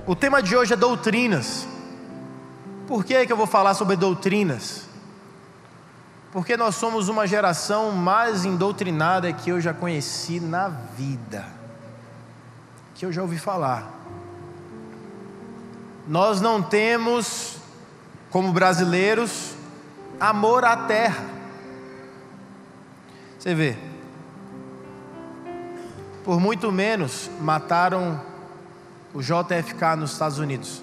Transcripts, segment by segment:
O tema de hoje é doutrinas. Por que eu vou falar sobre doutrinas? Porque nós somos uma geração mais indoctrinada que eu já conheci na vida, que eu já ouvi falar. Nós não temos, como brasileiros, amor à terra. Você vê, por muito menos mataram o JFK nos Estados Unidos,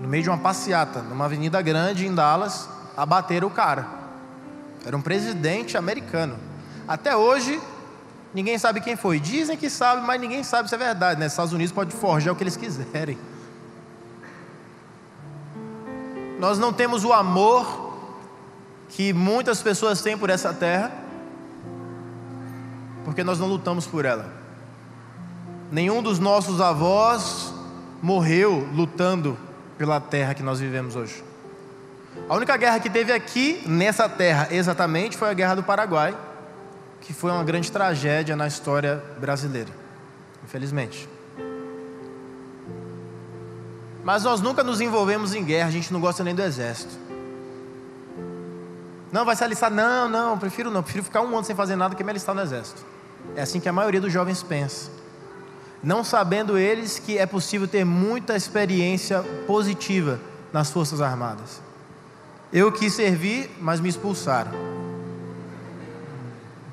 no meio de uma passeata, numa avenida grande em Dallas, abateram o cara. Era um presidente americano. Até hoje ninguém sabe quem foi. Dizem que sabe, mas ninguém sabe se é verdade, né? Estados Unidos pode forjar o que eles quiserem. Nós não temos o amor que muitas pessoas têm por essa terra, porque nós não lutamos por ela. Nenhum dos nossos avós morreu lutando pela terra que nós vivemos hoje. A única guerra que teve aqui, nessa terra exatamente, foi a Guerra do Paraguai, que foi uma grande tragédia na história brasileira, infelizmente. Mas nós nunca nos envolvemos em guerra, a gente não gosta nem do exército. Não, vai se alistar? Não, prefiro ficar um ano sem fazer nada que me alistar no exército. É assim que a maioria dos jovens pensa, não sabendo eles que é possível ter muita experiência positiva nas Forças Armadas. Eu quis servir, mas me expulsaram.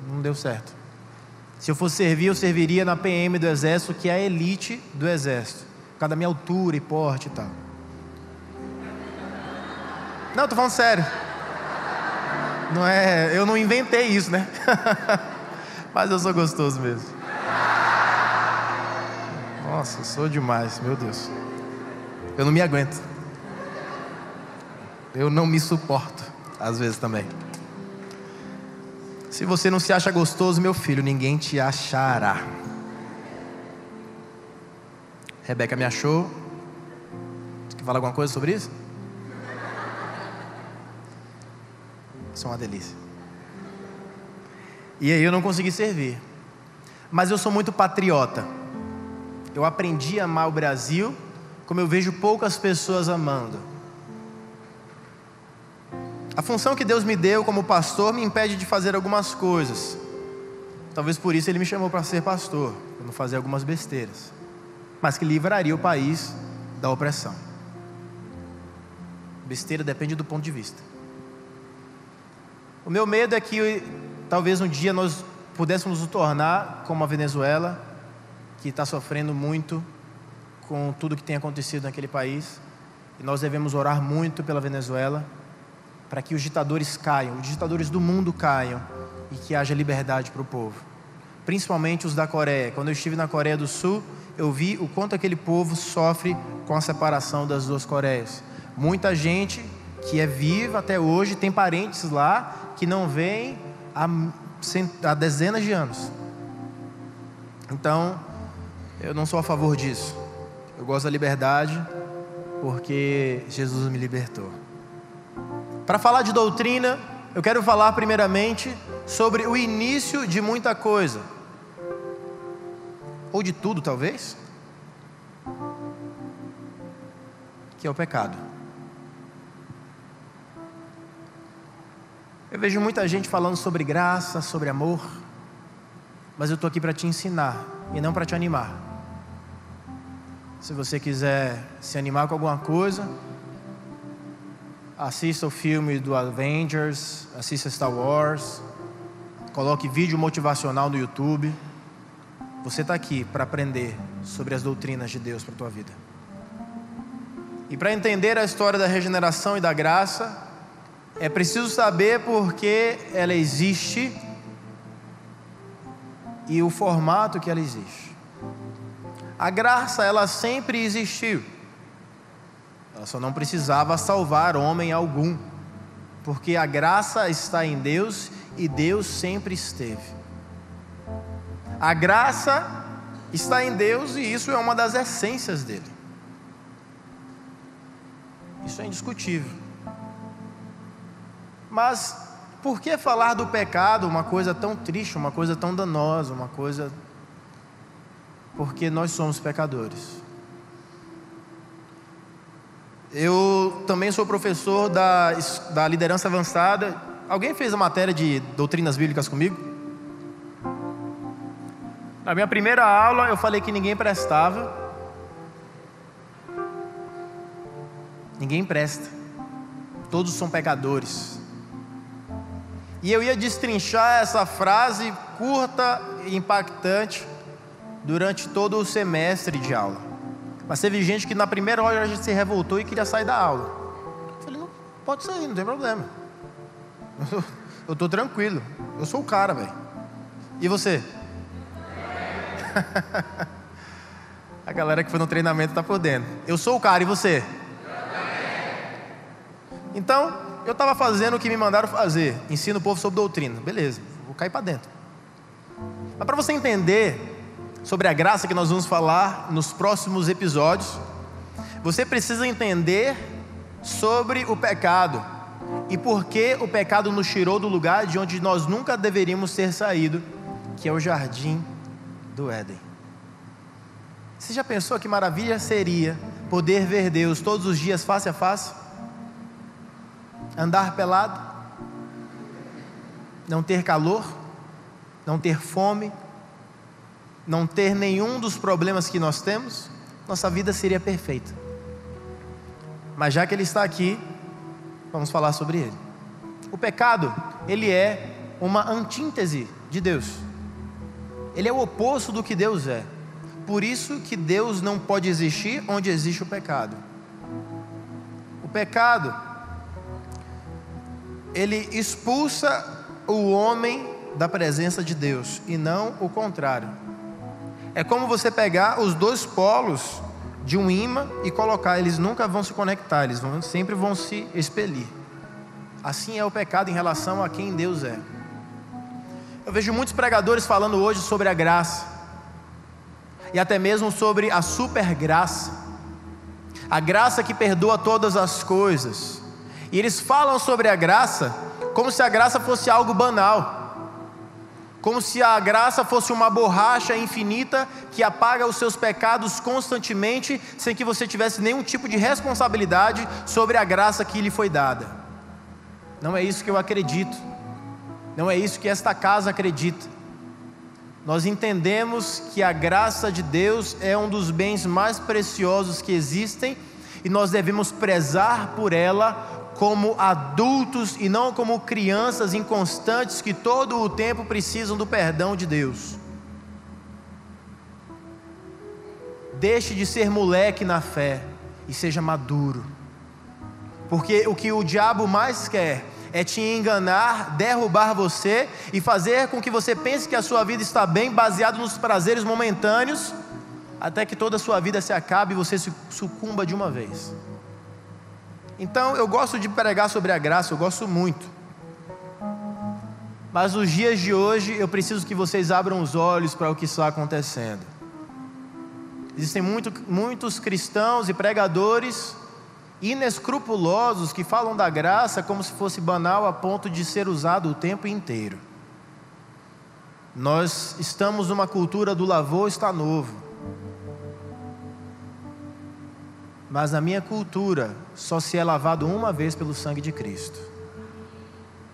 Não deu certo. Se eu fosse servir, eu serviria na PM do Exército, que é a elite do Exército, por causa da minha altura e porte e tal. Não, estou falando sério. Não é, eu não inventei isso, né? Mas eu sou gostoso mesmo. Nossa, eu sou demais, meu Deus. Eu não me aguento. Eu não me suporto, às vezes também. Se você não se acha gostoso, meu filho, ninguém te achará. Rebeca me achou. Você quer falar alguma coisa sobre isso? Isso é uma delícia. E aí eu não consegui servir. Mas eu sou muito patriota. Eu aprendi a amar o Brasil como eu vejo poucas pessoas amando. A função que Deus me deu como pastor me impede de fazer algumas coisas. Talvez por isso Ele me chamou para ser pastor, para não fazer algumas besteiras, mas que livraria o país da opressão. Besteira depende do ponto de vista. O meu medo é que talvez um dia nós pudéssemos nos tornar como a Venezuela, que está sofrendo muito com tudo que tem acontecido naquele país. E nós devemos orar muito pela Venezuela, para que os ditadores caiam, os ditadores do mundo caiam, e que haja liberdade para o povo, principalmente os da Coreia. Quando eu estive na Coreia do Sul, eu vi o quanto aquele povo sofre com a separação das duas Coreias. Muita gente que é viva até hoje, tem parentes lá que não vêm há dezenas de anos. Então, eu não sou a favor disso. Eu gosto da liberdade, porque Jesus me libertou. Para falar de doutrina, eu quero falar primeiramente sobre o início de muita coisa, ou de tudo talvez, que é o pecado. Eu vejo muita gente falando sobre graça, sobre amor, mas eu estou aqui para te ensinar e não para te animar. Se você quiser se animar com alguma coisa, assista o filme do Avengers, assista Star Wars, coloque vídeo motivacional no YouTube. Você está aqui para aprender sobre as doutrinas de Deus para a tua vida. E para entender a história da regeneração e da graça, é preciso saber por que ela existe e o formato que ela existe. A graça, ela sempre existiu. Ela só não precisava salvar homem algum, porque a graça está em Deus e Deus sempre esteve. A graça está em Deus e isso é uma das essências dele. Isso é indiscutível. Mas por que falar do pecado, uma coisa tão triste, uma coisa tão danosa, uma coisa... Porque nós somos pecadores. Eu também sou professor da liderança avançada. Alguém fez a matéria de doutrinas bíblicas comigo? Na minha primeira aula eu falei que ninguém prestava. Ninguém presta. Todos são pecadores. E eu ia destrinchar essa frase curta e impactante durante todo o semestre de aula. Mas teve gente que na primeira hora já se revoltou e queria sair da aula. Eu falei, não, pode sair, não tem problema. Eu estou tranquilo. Eu sou o cara, velho. E você? A galera que foi no treinamento está por dentro. Eu sou o cara, e você? Então, eu estava fazendo o que me mandaram fazer. Ensino o povo sobre doutrina. Beleza, vou cair para dentro. Mas para você entender sobre a graça que nós vamos falar nos próximos episódios, você precisa entender sobre o pecado e por que o pecado nos tirou do lugar de onde nós nunca deveríamos ter saído, que é o jardim do Éden. Você já pensou que maravilha seria poder ver Deus todos os dias face a face? Andar pelado? Não ter calor? Não ter fome? Não ter nenhum dos problemas que nós temos? Nossa vida seria perfeita. Mas já que Ele está aqui, vamos falar sobre Ele. O pecado, ele é uma antítese de Deus. Ele é o oposto do que Deus é. Por isso que Deus não pode existir onde existe o pecado. O pecado, ele expulsa o homem da presença de Deus e não o contrário. É como você pegar os dois polos de um ímã e colocar, eles nunca vão se conectar, eles sempre vão se expelir. Assim é o pecado em relação a quem Deus é. Eu vejo muitos pregadores falando hoje sobre a graça, e até mesmo sobre a super graça, a graça que perdoa todas as coisas. E eles falam sobre a graça como se a graça fosse algo banal, como se a graça fosse uma borracha infinita que apaga os seus pecados constantemente, sem que você tivesse nenhum tipo de responsabilidade sobre a graça que lhe foi dada. Não é isso que eu acredito. Não é isso que esta casa acredita. Nós entendemos que a graça de Deus é um dos bens mais preciosos que existem, e nós devemos prezar por ela como adultos e não como crianças inconstantes que todo o tempo precisam do perdão de Deus. Deixe de ser moleque na fé e seja maduro, porque o que o diabo mais quer é te enganar, derrubar você e fazer com que você pense que a sua vida está bem, baseado nos prazeres momentâneos, até que toda a sua vida se acabe e você se sucumba de uma vez. Então eu gosto de pregar sobre a graça, eu gosto muito. Mas nos dias de hoje eu preciso que vocês abram os olhos para o que está acontecendo. Existem muitos cristãos e pregadores inescrupulosos que falam da graça como se fosse banal a ponto de ser usado o tempo inteiro. Nós estamos numa cultura do lavou está novo. Mas na minha cultura só se é lavado uma vez pelo sangue de Cristo.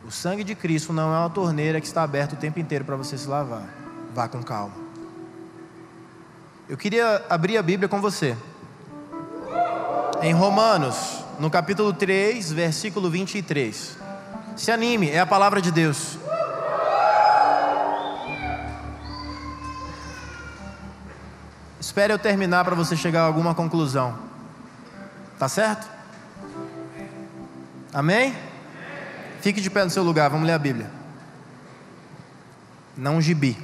O sangue de Cristo não é uma torneira que está aberta o tempo inteiro para você se lavar. Vá com calma. Eu queria abrir a Bíblia com você em Romanos, no capítulo 3, versículo 23. Se anime, é a palavra de Deus. Espere eu terminar para você chegar a alguma conclusão. Tá certo? Amém? Fique de pé no seu lugar, vamos ler a Bíblia. Não um gibi.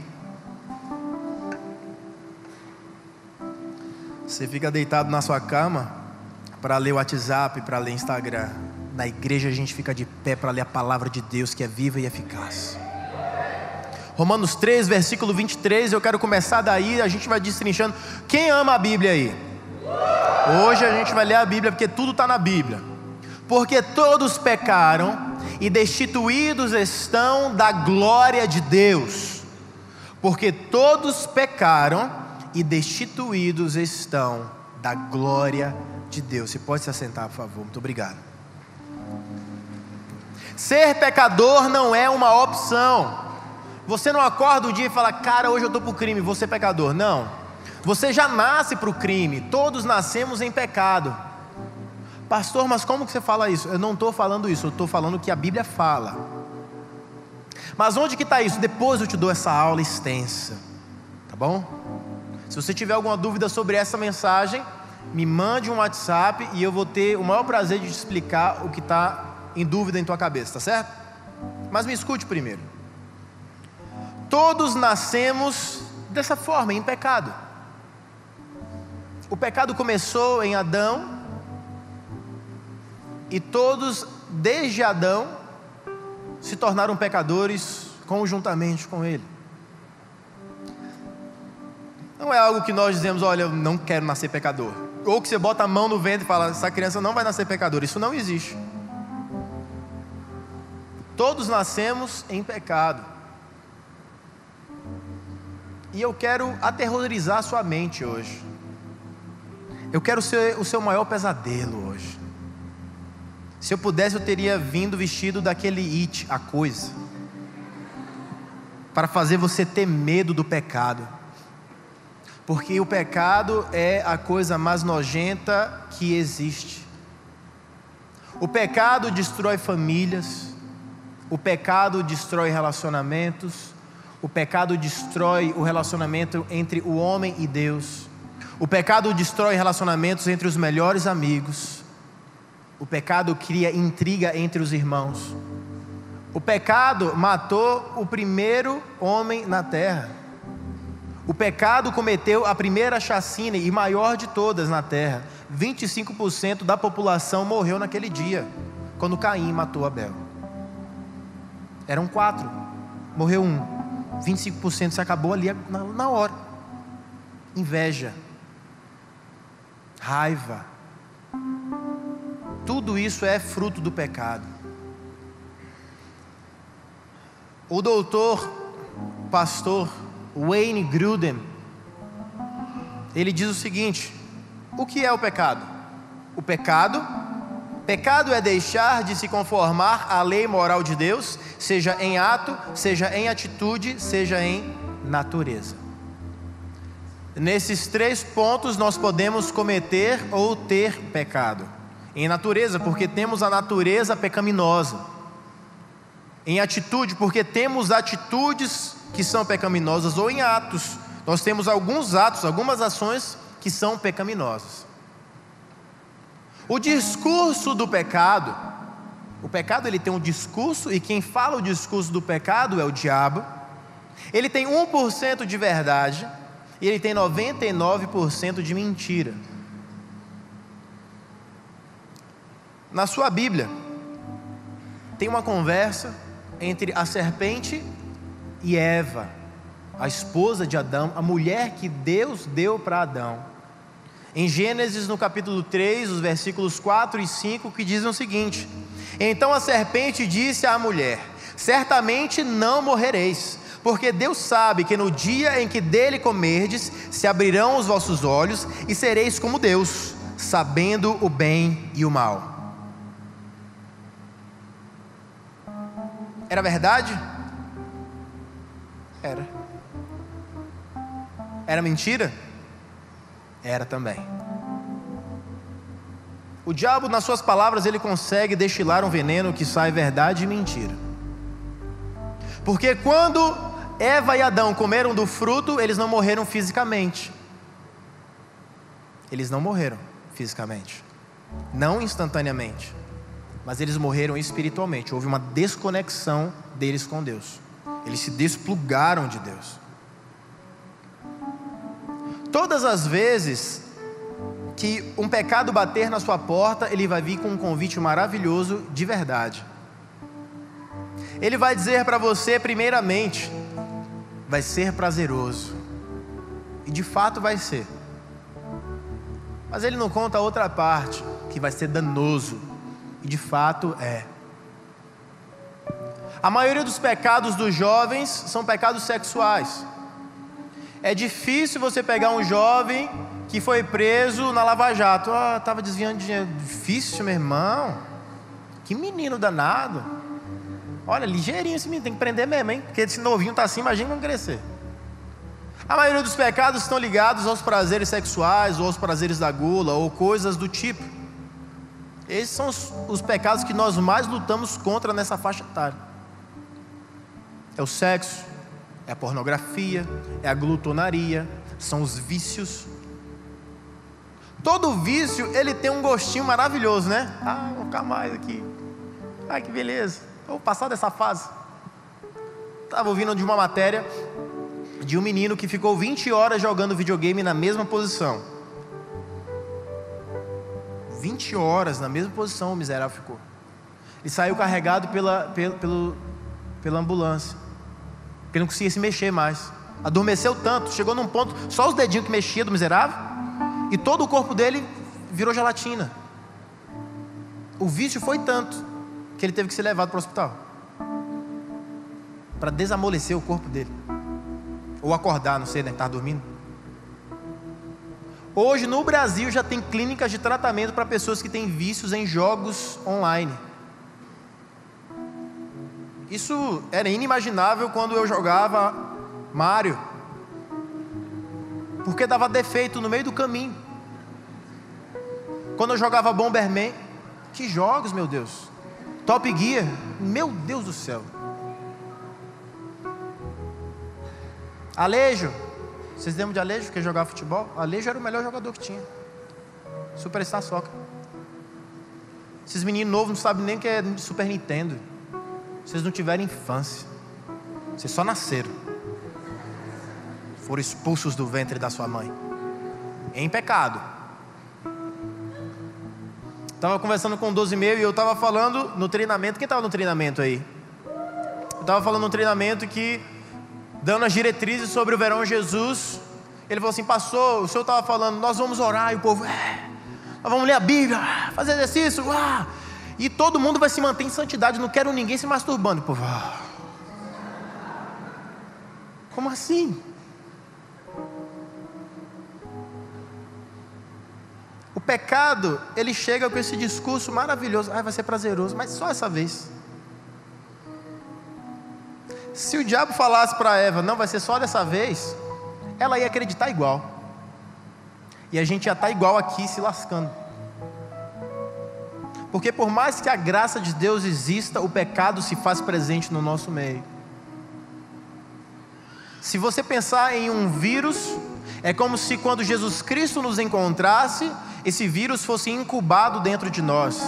Você fica deitado na sua cama para ler o WhatsApp, para ler Instagram. Na igreja a gente fica de pé para ler a palavra de Deus, que é viva e eficaz. Romanos 3, versículo 23, eu quero começar daí, a gente vai destrinchando. Quem ama a Bíblia aí? Hoje a gente vai ler a Bíblia, porque tudo está na Bíblia. Porque todos pecaram e destituídos estão da glória de Deus. Porque todos pecaram e destituídos estão da glória de Deus. Você pode se assentar, por favor. Muito obrigado. Ser pecador não é uma opção. Você não acorda um dia e fala: cara, hoje eu estou para o crime, vou ser pecador. Não. Você já nasce para o crime. Todos nascemos em pecado. Pastor, mas como que você fala isso? Eu não estou falando isso, eu estou falando o que a Bíblia fala. Mas onde que está isso? Depois eu te dou essa aula extensa, tá bom? Se você tiver alguma dúvida sobre essa mensagem, me mande um WhatsApp e eu vou ter o maior prazer de te explicar o que está em dúvida em tua cabeça, tá certo? Mas me escute primeiro. Todos nascemos dessa forma, em pecado. O pecado começou em Adão, e todos, desde Adão, se tornaram pecadores conjuntamente com ele. Não é algo que nós dizemos: olha, eu não quero nascer pecador. Ou que você bota a mão no ventre e fala: essa criança não vai nascer pecador. Isso não existe. Todos nascemos em pecado. E eu quero aterrorizar a sua mente hoje. Eu quero ser o seu maior pesadelo hoje. Se eu pudesse, eu teria vindo vestido daquele It, a coisa, para fazer você ter medo do pecado. Porque o pecado é a coisa mais nojenta que existe. O pecado destrói famílias. O pecado destrói relacionamentos. O pecado destrói o relacionamento entre o homem e Deus. O pecado destrói relacionamentos entre os melhores amigos. O pecado cria intriga entre os irmãos. O pecado matou o primeiro homem na terra. O pecado cometeu a primeira chacina e maior de todas na terra. 25% da população morreu naquele dia, quando Caim matou Abel. Eram 4, morreu 1. 25% se acabou ali na hora. Inveja, raiva, tudo isso é fruto do pecado. O doutor, pastor Wayne Grudem, ele diz o seguinte: o que é o pecado? O pecado é deixar de se conformar à lei moral de Deus, seja em ato, seja em atitude, seja em natureza. Nesses 3 pontos nós podemos cometer ou ter pecado. Em natureza, porque temos a natureza pecaminosa. Em atitude, porque temos atitudes que são pecaminosas. Ou em atos, nós temos alguns atos, algumas ações que são pecaminosas. O discurso do pecado, o pecado ele tem um discurso, e quem fala o discurso do pecado é o diabo. Ele tem 1% de verdade e ele tem 99% de mentira. Na sua Bíblia tem uma conversa entre a serpente e Eva, a esposa de Adão, a mulher que Deus deu para Adão. Em Gênesis, no capítulo 3, os versículos 4 e 5, que dizem o seguinte: então a serpente disse à mulher: certamente não morrereis, porque Deus sabe que no dia em que dele comerdes, se abrirão os vossos olhos e sereis como Deus, sabendo o bem e o mal. Era verdade? Era. Era mentira? Era também. O diabo, nas suas palavras, ele consegue destilar um veneno que sai verdade e mentira. Porque quando Eva e Adão comeram do fruto, eles não morreram fisicamente. Eles não morreram fisicamente, não instantaneamente, mas eles morreram espiritualmente. Houve uma desconexão deles com Deus. Eles se desplugaram de Deus. Todas as vezes que um pecado bater na sua porta, ele vai vir com um convite maravilhoso de verdade. Ele vai dizer para você, primeiramente, vai ser prazeroso. E de fato vai ser. Mas ele não conta a outra parte, que vai ser danoso. E de fato é. A maioria dos pecados dos jovens são pecados sexuais. É difícil você pegar um jovem que foi preso na Lava Jato. Estava desviando dinheiro. Difícil, meu irmão. Que menino danado. Olha, ligeirinho esse menino, tem que prender mesmo, hein? Porque esse novinho tá assim, imagina não crescer. A maioria dos pecados estão ligados aos prazeres sexuais, ou aos prazeres da gula, ou coisas do tipo. Esses são os pecados que nós mais lutamos contra nessa faixa etária. É o sexo, é a pornografia, é a glutonaria, são os vícios. Todo vício, ele tem um gostinho maravilhoso, né? Vou ficar mais aqui. Que beleza, vou passar dessa fase. Estava ouvindo de uma matéria de um menino que ficou 20 horas jogando videogame na mesma posição. 20 horas na mesma posição o miserável ficou. E saiu carregado pela ambulância. Porque não conseguia se mexer mais. Adormeceu tanto, chegou num ponto, só os dedinhos que mexia do miserável, e todo o corpo dele virou gelatina. O vício foi tanto que ele teve que ser levado para o hospital, para desamolecer o corpo dele. Ou acordar, não sei, né? Estava dormindo. Hoje no Brasil já tem clínicas de tratamento para pessoas que têm vícios em jogos online. Isso era inimaginável quando eu jogava Mario, porque dava defeito no meio do caminho. Quando eu jogava Bomberman, que jogos, meu Deus. Top Gear, meu Deus do céu. Alejo, vocês lembram de Alejo, que jogava futebol? Alejo era o melhor jogador que tinha. Superstar Soccer. Esses meninos novos não sabem nem o que é Super Nintendo. Vocês não tiveram infância. Vocês só nasceram. Foram expulsos do ventre da sua mãe em pecado. Estava conversando com o 12,5 e eu estava falando no treinamento. Quem estava no treinamento aí? Eu estava falando no treinamento que, dando as diretrizes sobre o verão Jesus, ele falou assim: pastor, o senhor estava falando, nós vamos orar, e o povo, nós vamos ler a Bíblia, fazer exercício, e todo mundo vai se manter em santidade, não quero ninguém se masturbando. O povo, como assim? O pecado, ele chega com esse discurso maravilhoso: vai ser prazeroso, mas só essa vez. Se o diabo falasse para Eva, não, vai ser só dessa vez, ela ia acreditar igual. E a gente ia estar igual aqui, se lascando. Porque por mais que a graça de Deus exista, o pecado se faz presente no nosso meio. Se você pensar em um vírus, é como se quando Jesus Cristo nos encontrasse, esse vírus fosse incubado dentro de nós.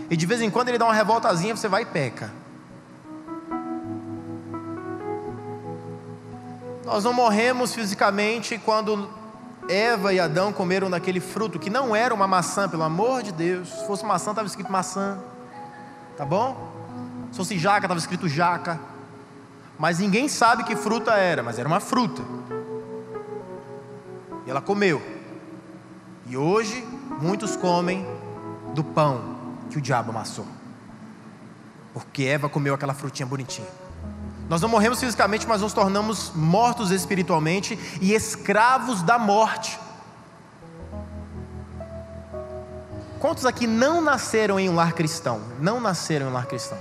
E de vez em quando ele dá uma revoltazinha, você vai e peca. Nós não morremos fisicamente quando Eva e Adão comeram daquele fruto, que não era uma maçã, pelo amor de Deus. Se fosse maçã, estava escrito maçã, tá bom? Se fosse jaca, estava escrito jaca. Mas ninguém sabe que fruta era, mas era uma fruta. E ela comeu. E hoje, muitos comem do pão que o diabo amassou, porque Eva comeu aquela frutinha bonitinha. Nós não morremos fisicamente, mas nos tornamos mortos espiritualmente e escravos da morte. Quantos aqui não nasceram em um lar cristão? Não nasceram em um lar cristão.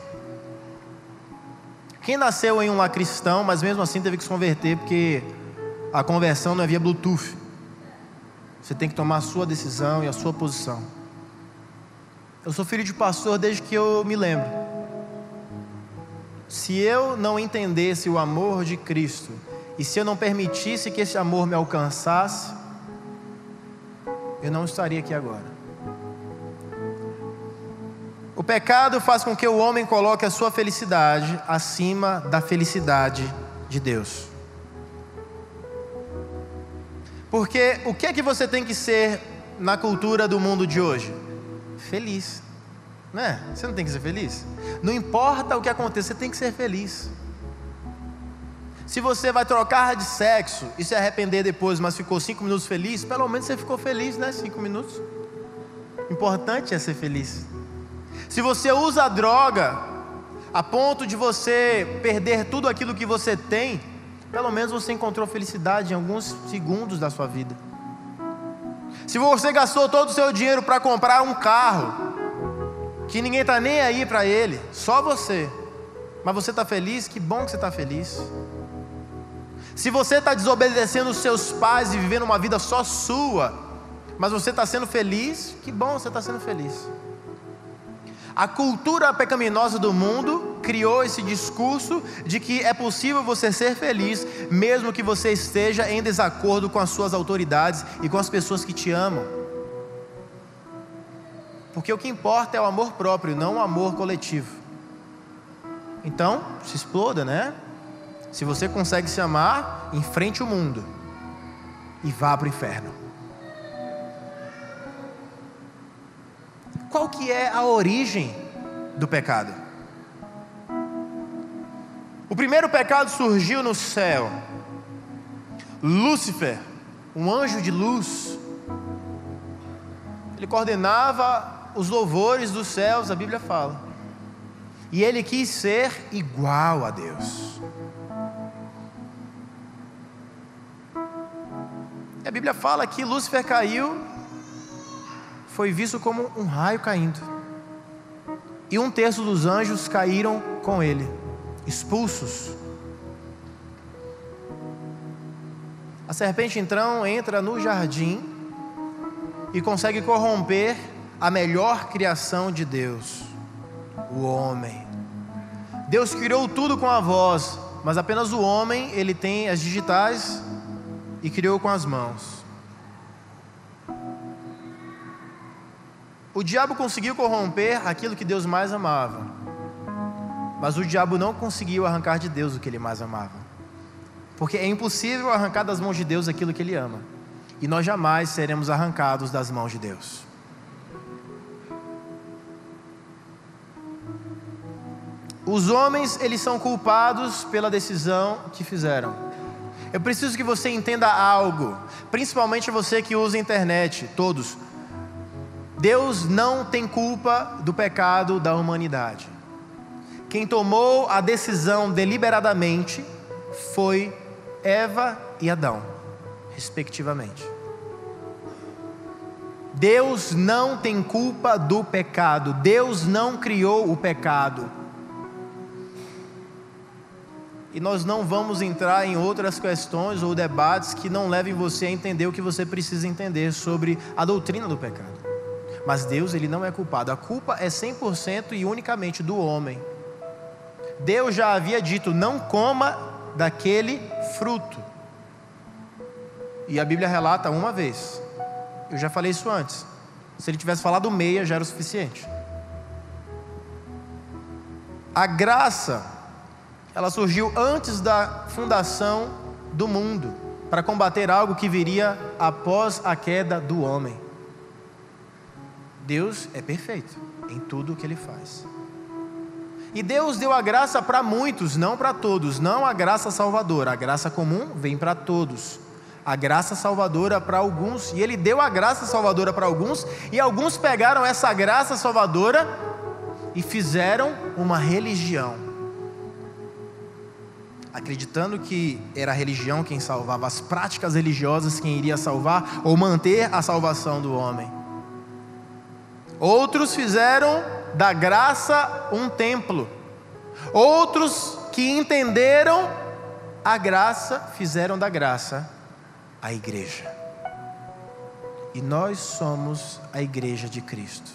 Quem nasceu em um lar cristão, mas mesmo assim teve que se converter, porque a conversão não é via Bluetooth. Você tem que tomar a sua decisão e a sua posição. Eu sou filho de pastor desde que eu me lembro. Se eu não entendesse o amor de Cristo, e se eu não permitisse que esse amor me alcançasse, eu não estaria aqui agora. O pecado faz com que o homem coloque a sua felicidade acima da felicidade de Deus. Porque o que é que você tem que ser na cultura do mundo de hoje? Feliz. Não é? Você não tem que ser feliz? Não importa o que aconteça, você tem que ser feliz. Se você vai trocar de sexo e se arrepender depois, mas ficou 5 minutos feliz, pelo menos você ficou feliz, né? 5 minutos. O importante é ser feliz. Se você usa a droga a ponto de você perder tudo aquilo que você tem, pelo menos você encontrou felicidade em alguns segundos da sua vida. Se você gastou todo o seu dinheiro para comprar um carro, que ninguém está nem aí para ele, só você, mas você está feliz, que bom que você está feliz. Se você está desobedecendo os seus pais e vivendo uma vida só sua, mas você está sendo feliz, que bom, você está sendo feliz. A cultura pecaminosa do mundo criou esse discurso de que é possível você ser feliz, mesmo que você esteja em desacordo com as suas autoridades e com as pessoas que te amam. Porque o que importa é o amor próprio, não o amor coletivo. Então, se exploda, né? Se você consegue se amar, enfrente o mundo e vá para o inferno. Qual que é a origem do pecado? O primeiro pecado surgiu no céu. Lúcifer, um anjo de luz, ele coordenava os louvores dos céus, a Bíblia fala. E ele quis ser igual a Deus. A Bíblia fala que Lúcifer caiu, foi visto como um raio caindo. E 1/3 dos anjos caíram com ele, expulsos. A serpente então entra no jardim e consegue corromper a melhor criação de Deus, o homem. Deus criou tudo com a voz, mas apenas o homem, ele tem as digitais e criou com as mãos. O diabo conseguiu corromper aquilo que Deus mais amava, mas o diabo não conseguiu arrancar de Deus o que ele mais amava, porque é impossível arrancar das mãos de Deus aquilo que ele ama, e nós jamais seremos arrancados das mãos de Deus. Os homens, eles são culpados pela decisão que fizeram. Eu preciso que você entenda algo, principalmente você que usa a internet, todos. Deus não tem culpa do pecado da humanidade. Quem tomou a decisão deliberadamente foi Eva e Adão, respectivamente. Deus não tem culpa do pecado. Deus não criou o pecado. E nós não vamos entrar em outras questões ou debates que não levem você a entender o que você precisa entender sobre a doutrina do pecado. Mas Deus, ele não é culpado. A culpa é 100% e unicamente do homem. Deus já havia dito: não coma daquele fruto. E a Bíblia relata uma vez. Eu já falei isso antes. Se ele tivesse falado meia, já era o suficiente. A graça, ela surgiu antes da fundação do mundo, para combater algo que viria após a queda do homem. Deus é perfeito em tudo o que Ele faz. E Deus deu a graça para muitos, não para todos. Não a graça salvadora. A graça comum vem para todos. A graça salvadora para alguns. E Ele deu a graça salvadora para alguns. E alguns pegaram essa graça salvadora e fizeram uma religião, acreditando que era a religião quem salvava, as práticas religiosas quem iria salvar ou manter a salvação do homem. Outros fizeram da graça um templo. Outros que entenderam a graça, fizeram da graça a igreja. E nós somos a igreja de Cristo,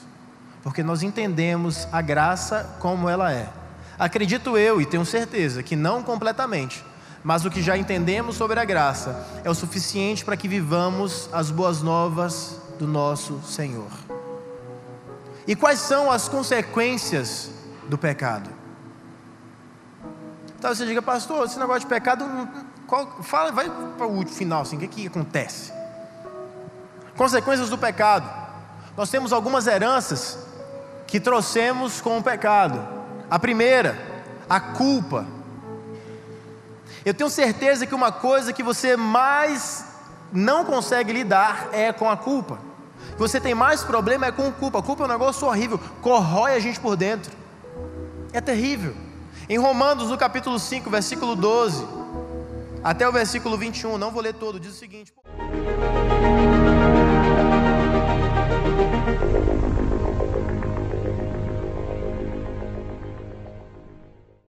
porque nós entendemos a graça como ela é. Acredito eu, e tenho certeza que não completamente, mas o que já entendemos sobre a graça é o suficiente para que vivamos as boas novas do nosso Senhor. E quais são as consequências do pecado? Então você diga: pastor, esse negócio de pecado, fala, vai para o último final, assim, o que acontece? Consequências do pecado. Nós temos algumas heranças que trouxemos com o pecado. A primeira, a culpa. Eu tenho certeza que uma coisa que você mais não consegue lidar é com a culpa. Você tem mais problema é com culpa. A culpa é um negócio horrível, corrói a gente por dentro. É terrível. Em Romanos, no capítulo 5, versículo 12 até o versículo 21, não vou ler todo, diz o seguinte: